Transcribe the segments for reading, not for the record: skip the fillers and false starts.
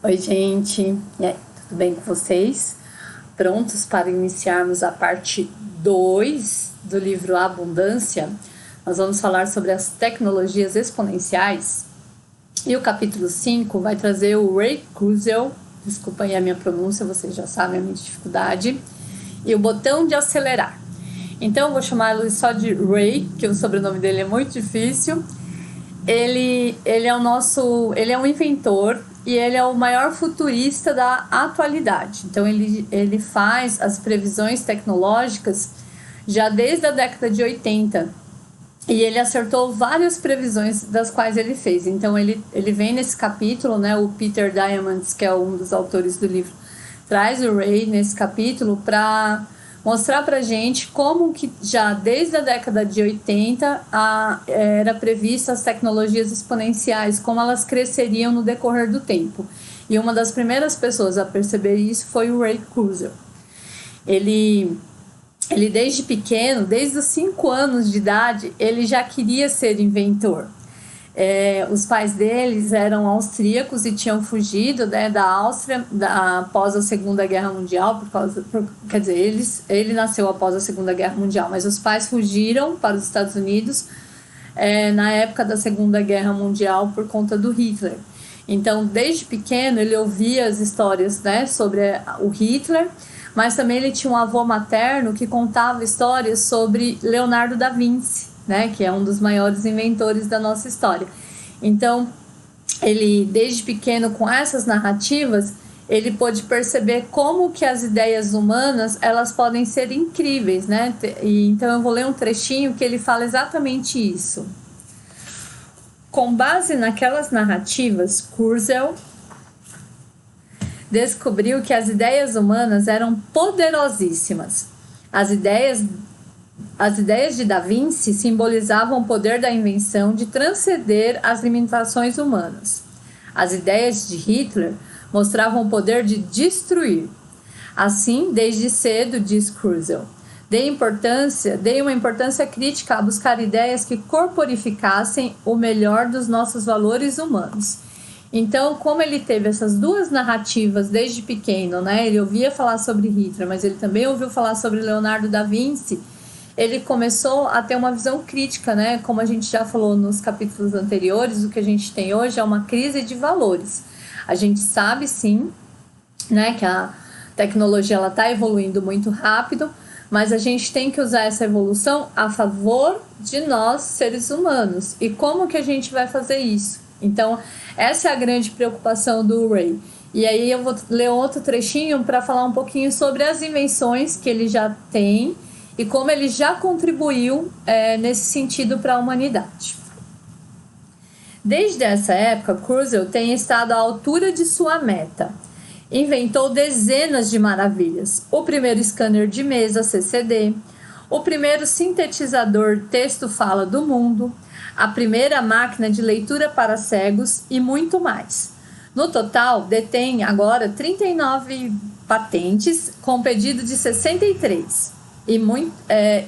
Oi, gente. E aí, tudo bem com vocês? Prontos para iniciarmos a parte 2 do livro Abundância? Nós vamos falar sobre as tecnologias exponenciais. E o capítulo 5 vai trazer o Ray Kurzweil, desculpa aí a minha pronúncia, vocês já sabem a minha dificuldade, e o botão de acelerar. Então eu vou chamá-lo só de Ray, que o sobrenome dele é muito difícil. Ele é um inventor e ele é o maior futurista da atualidade. Então ele faz as previsões tecnológicas já desde a década de 80. E ele acertou várias previsões das quais ele fez. Então ele vem nesse capítulo, né, o Peter Diamandis, que é um dos autores do livro, traz o Ray nesse capítulo para mostrar pra gente como que já desde a década de 80 era prevista as tecnologias exponenciais, como elas cresceriam no decorrer do tempo. E uma das primeiras pessoas a perceber isso foi o Ray Kurzweil. Ele desde pequeno, desde os 5 anos de idade, ele já queria ser inventor. Os pais deles eram austríacos e tinham fugido, né, da Áustria após a Segunda Guerra Mundial, ele nasceu após a Segunda Guerra Mundial, mas os pais fugiram para os Estados Unidos na época da Segunda Guerra Mundial por conta do Hitler. Então, desde pequeno, ele ouvia as histórias, né, sobre o Hitler, mas também ele tinha um avô materno que contava histórias sobre Leonardo da Vinci, né, que é um dos maiores inventores da nossa história. Então, ele, desde pequeno, com essas narrativas, ele pôde perceber como que as ideias humanas, elas podem ser incríveis, né? Então, eu vou ler um trechinho que ele fala exatamente isso. Com base naquelas narrativas, Kurzweil descobriu que as ideias humanas eram poderosíssimas. As ideias de Da Vinci simbolizavam o poder da invenção de transcender as limitações humanas. As ideias de Hitler mostravam o poder de destruir. Assim, desde cedo, diz Kurzweil, dei uma importância crítica a buscar ideias que corporificassem o melhor dos nossos valores humanos. Então, como ele teve essas duas narrativas desde pequeno, né? Ele ouvia falar sobre Hitler, mas ele também ouviu falar sobre Leonardo da Vinci. Ele começou a ter uma visão crítica, né? Como a gente já falou nos capítulos anteriores, o que a gente tem hoje é uma crise de valores. A gente sabe, sim, né, que a tecnologia está evoluindo muito rápido, mas a gente tem que usar essa evolução a favor de nós, seres humanos. E como que a gente vai fazer isso? Então, essa é a grande preocupação do Ray. E aí eu vou ler outro trechinho para falar um pouquinho sobre as invenções que ele já tem e como ele já contribuiu nesse sentido para a humanidade. Desde essa época, Kurzweil tem estado à altura de sua meta. Inventou dezenas de maravilhas. O primeiro scanner de mesa CCD, o primeiro sintetizador texto-fala do mundo, a primeira máquina de leitura para cegos e muito mais. No total, detém agora 39 patentes, com pedido de 63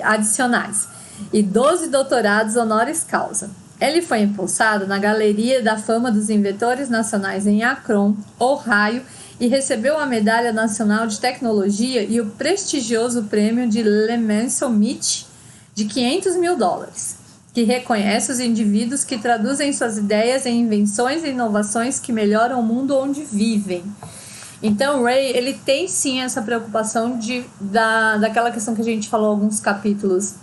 adicionais, e 12 doutorados honoris causa. Ele foi impulsado na Galeria da Fama dos Inventores Nacionais em Akron, Ohio, e recebeu a Medalha Nacional de Tecnologia e o prestigioso prêmio de Lemann-Smith de $500 mil, que reconhece os indivíduos que traduzem suas ideias em invenções e inovações que melhoram o mundo onde vivem. Então, o Ray, ele tem sim essa preocupação daquela questão que a gente falou alguns capítulos,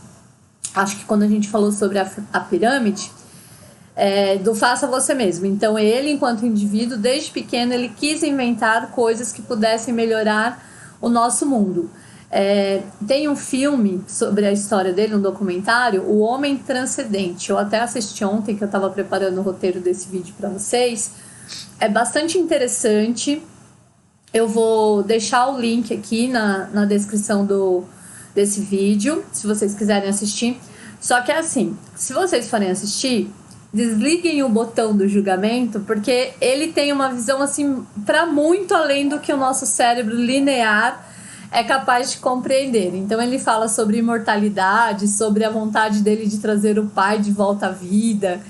acho que quando a gente falou sobre a pirâmide, do faça você mesmo. Então, ele, enquanto indivíduo, desde pequeno, ele quis inventar coisas que pudessem melhorar o nosso mundo. Tem um filme sobre a história dele, um documentário, O Homem Transcendente. Eu até assisti ontem, que eu estava preparando o roteiro desse vídeo para vocês. É bastante interessante. Eu vou deixar o link aqui na descrição desse vídeo, se vocês quiserem assistir. Só que é assim, se vocês forem assistir, desliguem o botão do julgamento, porque ele tem uma visão assim para muito além do que o nosso cérebro linear é capaz de compreender. Então ele fala sobre imortalidade, sobre a vontade dele de trazer o pai de volta à vida.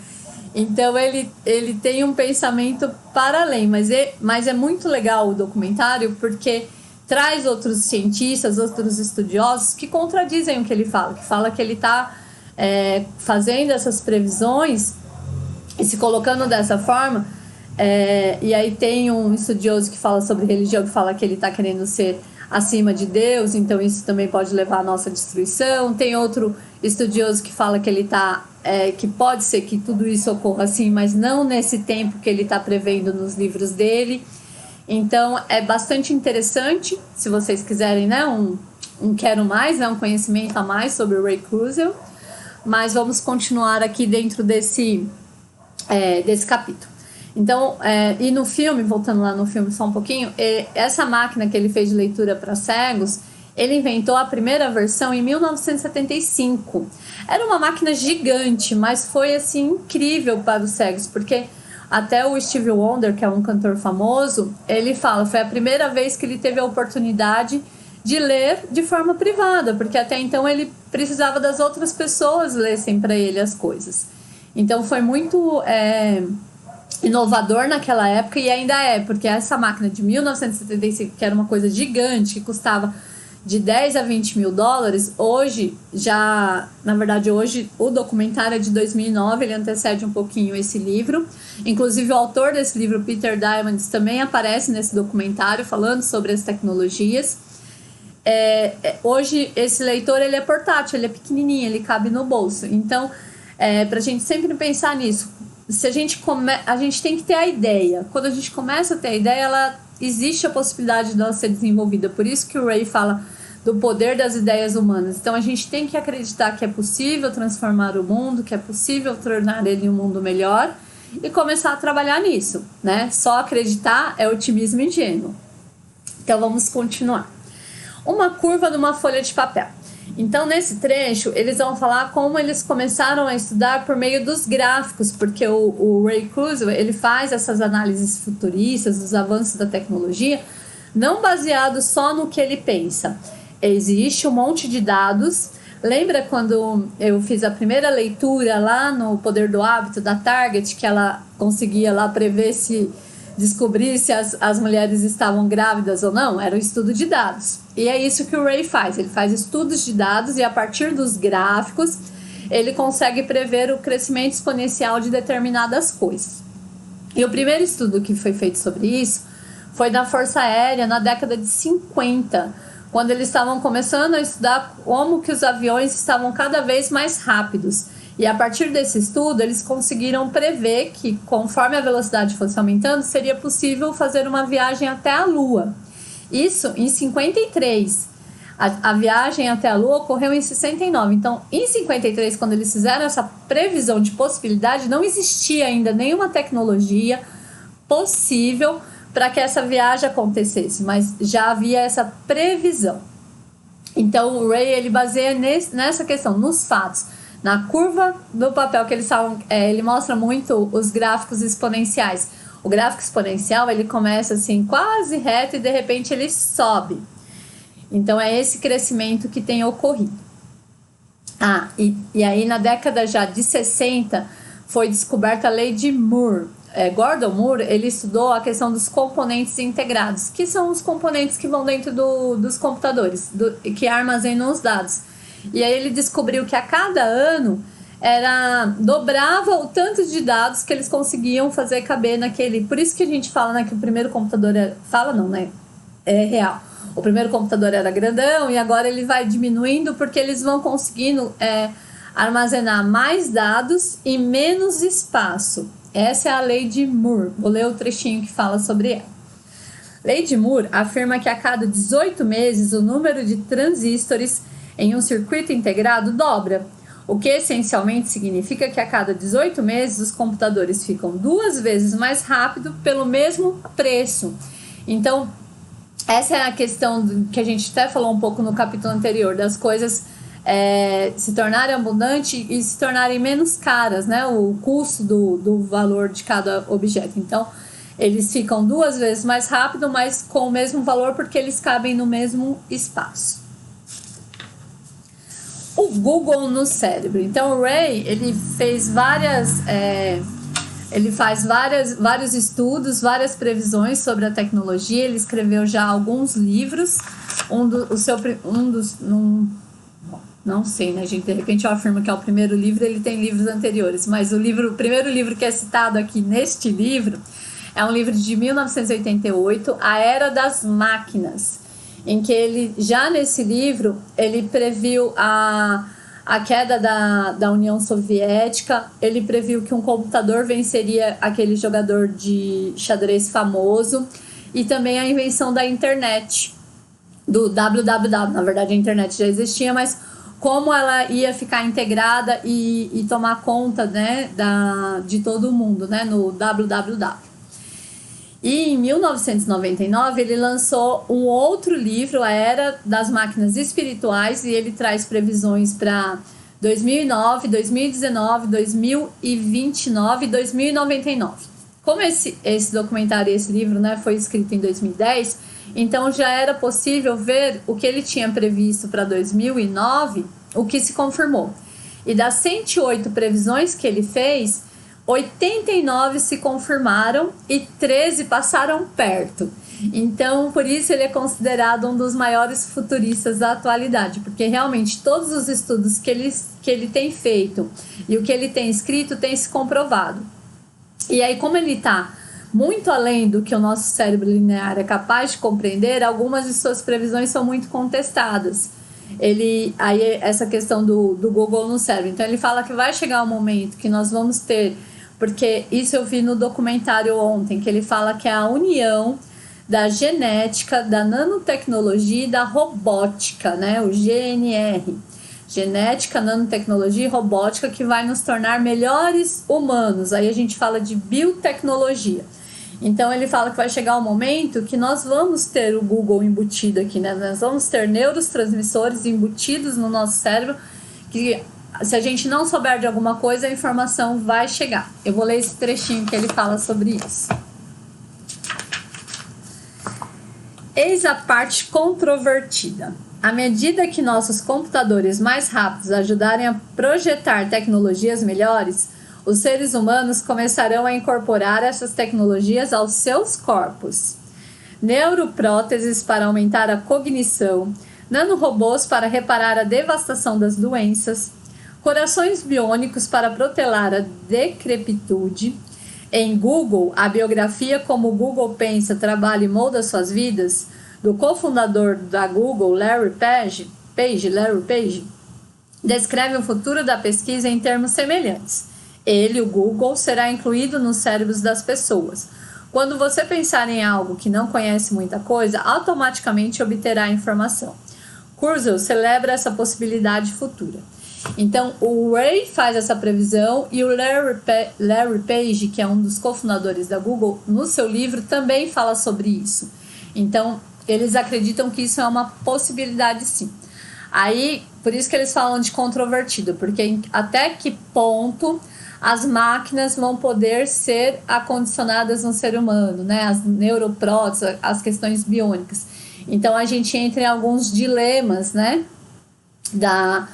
Então ele tem um pensamento para além, mas é muito legal o documentário porque traz outros cientistas, outros estudiosos que contradizem o que ele fala, que ele está fazendo essas previsões e se colocando dessa forma. E aí tem um estudioso que fala sobre religião, que fala que ele está querendo ser acima de Deus, então isso também pode levar à nossa destruição. Tem outro estudioso que fala que ele está que pode ser que tudo isso ocorra assim, mas não nesse tempo que ele está prevendo nos livros dele. Então é bastante interessante, se vocês quiserem, né, um quero mais, né, um conhecimento a mais sobre o Ray Kurzweil. Mas vamos continuar aqui dentro desse capítulo. Então, e no filme, voltando lá no filme só um pouquinho, essa máquina que ele fez de leitura para cegos, ele inventou a primeira versão em 1975. Era uma máquina gigante, mas foi assim incrível para os cegos, porque até o Stevie Wonder, que é um cantor famoso, ele fala, foi a primeira vez que ele teve a oportunidade de ler de forma privada, porque até então ele precisava das outras pessoas lessem para ele as coisas. Então foi muito inovador naquela época, e ainda porque essa máquina de 1975, que era uma coisa gigante, que custava de 10 a 20 mil dólares, hoje o documentário é de 2009, ele antecede um pouquinho esse livro. Inclusive o autor desse livro, Peter Diamandis, também aparece nesse documentário falando sobre as tecnologias. Hoje esse leitor ele é portátil, ele é pequenininho, ele cabe no bolso. Então, para a gente sempre pensar nisso, se a gente tem que ter a ideia. Quando a gente começa a ter a ideia, existe a possibilidade dela ser desenvolvida. Por isso que o Ray fala do poder das ideias humanas. Então a gente tem que acreditar que é possível transformar o mundo, que é possível tornar ele um mundo melhor e começar a trabalhar nisso, né? Só acreditar é otimismo ingênuo. Então vamos continuar. Uma curva numa folha de papel. Então, nesse trecho, eles vão falar como eles começaram a estudar por meio dos gráficos, porque o Ray Kurzweil, ele faz essas análises futuristas dos avanços da tecnologia, não baseado só no que ele pensa. Existe um monte de dados. Lembra quando eu fiz a primeira leitura lá no Poder do Hábito da Target, que ela conseguia lá descobrir se as mulheres estavam grávidas ou não? Era um estudo de dados. E é isso que o Ray faz. Ele faz estudos de dados e a partir dos gráficos ele consegue prever o crescimento exponencial de determinadas coisas. E o primeiro estudo que foi feito sobre isso foi na Força Aérea na década de 50, quando eles estavam começando a estudar como que os aviões estavam cada vez mais rápidos. E a partir desse estudo, eles conseguiram prever que, conforme a velocidade fosse aumentando, seria possível fazer uma viagem até a Lua. Isso em 53. A viagem até a Lua ocorreu em 69. Então, em 53, quando eles fizeram essa previsão de possibilidade, não existia ainda nenhuma tecnologia possível para que essa viagem acontecesse, mas já havia essa previsão. Então, o Ray ele baseia nessa questão, nos fatos. Na curva do papel que eles falam, ele mostra muito os gráficos exponenciais. O gráfico exponencial, ele começa assim, quase reto e de repente ele sobe. Então, é esse crescimento que tem ocorrido. E aí na década já de 60, foi descoberta a lei de Moore. Gordon Moore, ele estudou a questão dos componentes integrados, que são os componentes que vão dentro dos computadores, que armazenam os dados. E aí ele descobriu que a cada ano dobrava o tanto de dados que eles conseguiam fazer caber naquele... Por isso que a gente fala, né, que o primeiro computador é real. O primeiro computador era grandão e agora ele vai diminuindo porque eles vão conseguindo armazenar mais dados e menos espaço. Essa é a lei de Moore. Vou ler o trechinho que fala sobre ela. Lei de Moore afirma que a cada 18 meses o número de transistores em um circuito integrado dobra, o que essencialmente significa que a cada 18 meses os computadores ficam 2 vezes mais rápido pelo mesmo preço. Então, essa é a questão que a gente até falou um pouco no capítulo anterior, das coisas se tornarem abundantes e se tornarem menos caras, né? O custo do valor de cada objeto. Então, eles ficam 2 vezes mais rápido, mas com o mesmo valor porque eles cabem no mesmo espaço. O Google no cérebro. Então, o Ray, ele fez várias Ele faz vários estudos, várias previsões sobre a tecnologia. Ele escreveu já alguns livros. Não sei, né, gente? De repente eu afirmo que é o primeiro livro, ele tem livros anteriores. Mas o primeiro livro que é citado aqui neste livro é um livro de 1988, A Era das Máquinas, em que ele, já nesse livro, ele previu a queda da União Soviética. Ele previu que um computador venceria aquele jogador de xadrez famoso, e também a invenção da internet, do www. Na verdade, a internet já existia, mas como ela ia ficar integrada e tomar conta, né, de todo mundo, né, no www. E em 1999 ele lançou um outro livro, A Era das Máquinas Espirituais, e ele traz previsões para 2009, 2019, 2029 e 2099. Como esse documentário, esse livro, né, foi escrito em 2010, então já era possível ver o que ele tinha previsto para 2009, o que se confirmou. E das 108 previsões que ele fez, 89 se confirmaram e 13 passaram perto. Então, por isso ele é considerado um dos maiores futuristas da atualidade, porque realmente todos os estudos que ele tem feito e o que ele tem escrito tem se comprovado. E aí, como ele está muito além do que o nosso cérebro linear é capaz de compreender, algumas de suas previsões são muito contestadas. Aí essa questão do Google no cérebro. Então ele fala que vai chegar um momento que nós vamos ter, porque isso eu vi no documentário ontem, que ele fala que é a união da genética, da nanotecnologia e da robótica, né? O GNR. Genética, nanotecnologia e robótica, que vai nos tornar melhores humanos. Aí a gente fala de biotecnologia. Então ele fala que vai chegar um momento que nós vamos ter o Google embutido aqui, né? Nós vamos ter neurotransmissores embutidos no nosso cérebro, que se a gente não souber de alguma coisa, a informação vai chegar. Eu vou ler esse trechinho que ele fala sobre isso. Eis a parte controvertida. À medida que nossos computadores mais rápidos ajudarem a projetar tecnologias melhores, os seres humanos começarão a incorporar essas tecnologias aos seus corpos. Neuropróteses para aumentar a cognição, nanorobôs para reparar a devastação das doenças, corações biônicos para protelar a decrepitude. Em Google, a biografia Como o Google Pensa, Trabalha e Molda Suas Vidas, do cofundador da Google, Larry Page, descreve o futuro da pesquisa em termos semelhantes. Ele, o Google, será incluído nos cérebros das pessoas. Quando você pensar em algo que não conhece muita coisa, automaticamente obterá a informação. Kurzweil celebra essa possibilidade futura. Então, o Ray faz essa previsão e o Larry Page, que é um dos cofundadores da Google, no seu livro também fala sobre isso. Então, eles acreditam que isso é uma possibilidade, sim. Aí, por isso que eles falam de controvertido, porque até que ponto as máquinas vão poder ser acondicionadas no ser humano, né? As neuropróteses, as questões biônicas. Então, a gente entra em alguns dilemas, né? Da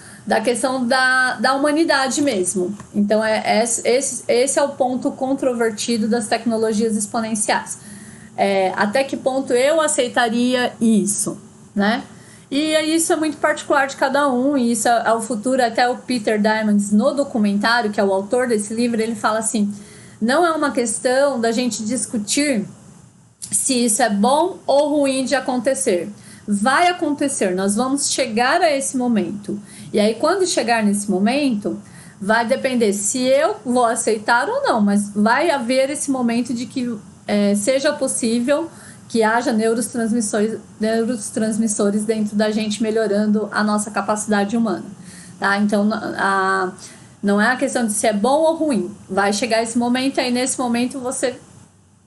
questão da humanidade mesmo. Então, esse é o ponto controvertido das tecnologias exponenciais. Até que ponto eu aceitaria isso, né? E isso é muito particular de cada um, e isso é o futuro. Até o Peter Diamandis, no documentário, que é o autor desse livro, ele fala assim, não é uma questão da gente discutir se isso é bom ou ruim de acontecer. Vai acontecer, nós vamos chegar a esse momento. E aí, quando chegar nesse momento, vai depender se eu vou aceitar ou não, mas vai haver esse momento de que seja possível que haja neurotransmissores dentro da gente, melhorando a nossa capacidade humana, tá? Então, não é a questão de se é bom ou ruim. Vai chegar esse momento, aí nesse momento você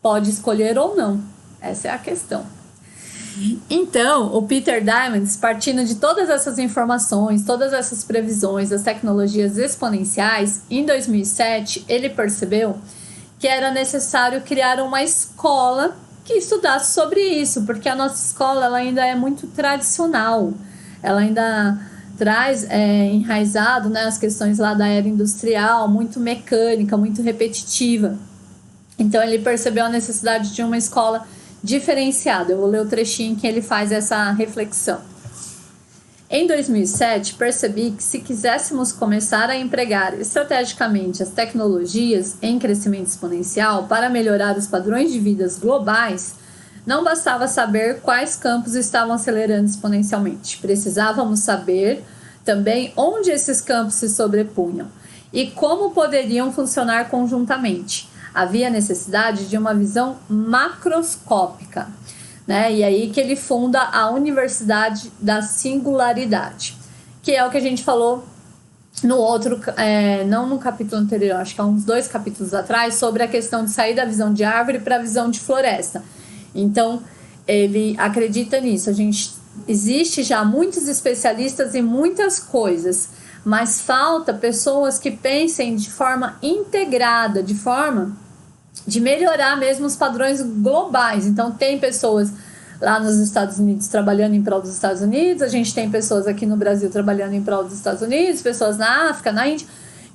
pode escolher ou não. Essa é a questão. Então, o Peter Diamandis, partindo de todas essas informações, todas essas previsões das tecnologias exponenciais, em 2007, ele percebeu que era necessário criar uma escola que estudasse sobre isso, porque a nossa escola ela ainda é muito tradicional, ela ainda traz enraizado, né, as questões lá da era industrial, muito mecânica, muito repetitiva. Então ele percebeu a necessidade de uma escola diferenciada. Eu vou ler o trechinho em que ele faz essa reflexão. Em 2007, percebi que se quiséssemos começar a empregar estrategicamente as tecnologias em crescimento exponencial para melhorar os padrões de vida globais, não bastava saber quais campos estavam acelerando exponencialmente. Precisávamos saber também onde esses campos se sobrepunham e como poderiam funcionar conjuntamente. Havia necessidade de uma visão macroscópica. Né? E aí que ele funda a Universidade da Singularidade, que é o que a gente falou no outro, não no capítulo anterior, acho que há uns 2 capítulos atrás, sobre a questão de sair da visão de árvore para a visão de floresta. Então, ele acredita nisso. Existe já muitos especialistas em muitas coisas, mas falta pessoas que pensem de forma integrada, de forma de melhorar mesmo os padrões globais. Então tem pessoas lá nos Estados Unidos trabalhando em prol dos Estados Unidos, a gente tem pessoas aqui no Brasil trabalhando em prol dos Estados Unidos, pessoas na África, na Índia,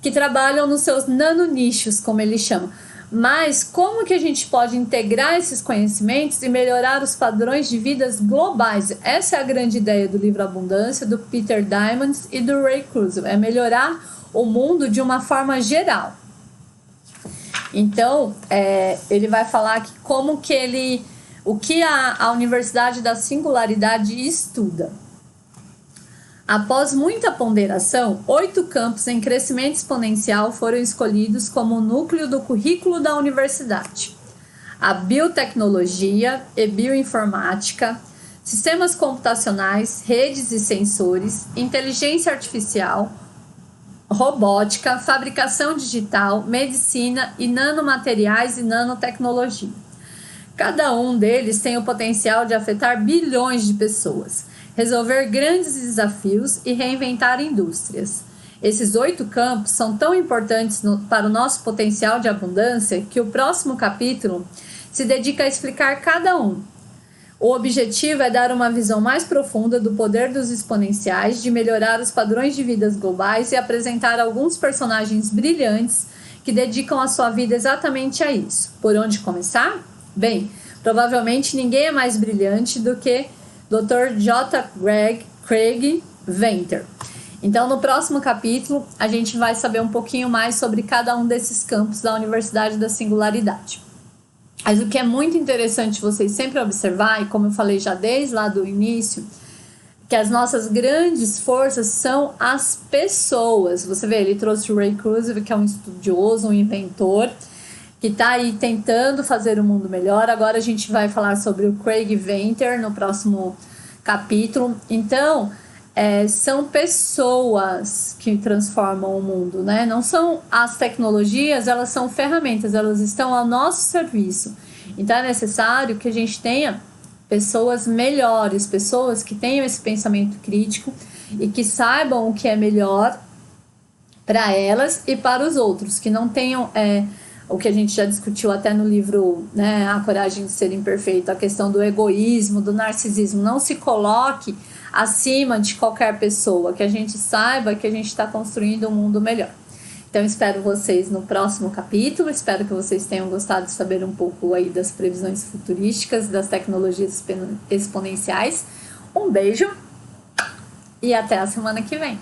que trabalham nos seus nanonichos, como eles chamam. Mas como que a gente pode integrar esses conhecimentos e melhorar os padrões de vidas globais? Essa é a grande ideia do livro Abundância, do Peter Diamandis e do Ray Kurzweil, é melhorar o mundo de uma forma geral. Então, ele vai falar que o que a Universidade da Singularidade estuda. Após muita ponderação, 8 campos em crescimento exponencial foram escolhidos como núcleo do currículo da universidade: a biotecnologia e bioinformática, sistemas computacionais, redes e sensores, inteligência artificial, robótica, fabricação digital, medicina e nanomateriais e nanotecnologia. Cada um deles tem o potencial de afetar bilhões de pessoas, resolver grandes desafios e reinventar indústrias. Esses 8 campos são tão importantes para o nosso potencial de abundância que o próximo capítulo se dedica a explicar cada um. O objetivo é dar uma visão mais profunda do poder dos exponenciais, de melhorar os padrões de vidas globais e apresentar alguns personagens brilhantes que dedicam a sua vida exatamente a isso. Por onde começar? Bem, provavelmente ninguém é mais brilhante do que Dr. J. Craig Venter. Então, no próximo capítulo, a gente vai saber um pouquinho mais sobre cada um desses campos da Universidade da Singularidade. Mas o que é muito interessante vocês sempre observar, e como eu falei já desde lá do início, que as nossas grandes forças são as pessoas. Você vê, ele trouxe o Ray Kurzweil, que é um estudioso, um inventor, que está aí tentando fazer o mundo melhor. Agora a gente vai falar sobre o Craig Venter no próximo capítulo. Então, são pessoas que transformam o mundo, né? Não são as tecnologias, elas são ferramentas, elas estão ao nosso serviço. Então é necessário que a gente tenha pessoas melhores, pessoas que tenham esse pensamento crítico e que saibam o que é melhor para elas e para os outros, que não tenham o que a gente já discutiu até no livro, né, A Coragem de Ser Imperfeito, a questão do egoísmo, do narcisismo. Não se coloque acima de qualquer pessoa, que a gente saiba que a gente está construindo um mundo melhor. Então, espero vocês no próximo capítulo, espero que vocês tenham gostado de saber um pouco aí das previsões futurísticas, das tecnologias exponenciais. Um beijo e até a semana que vem.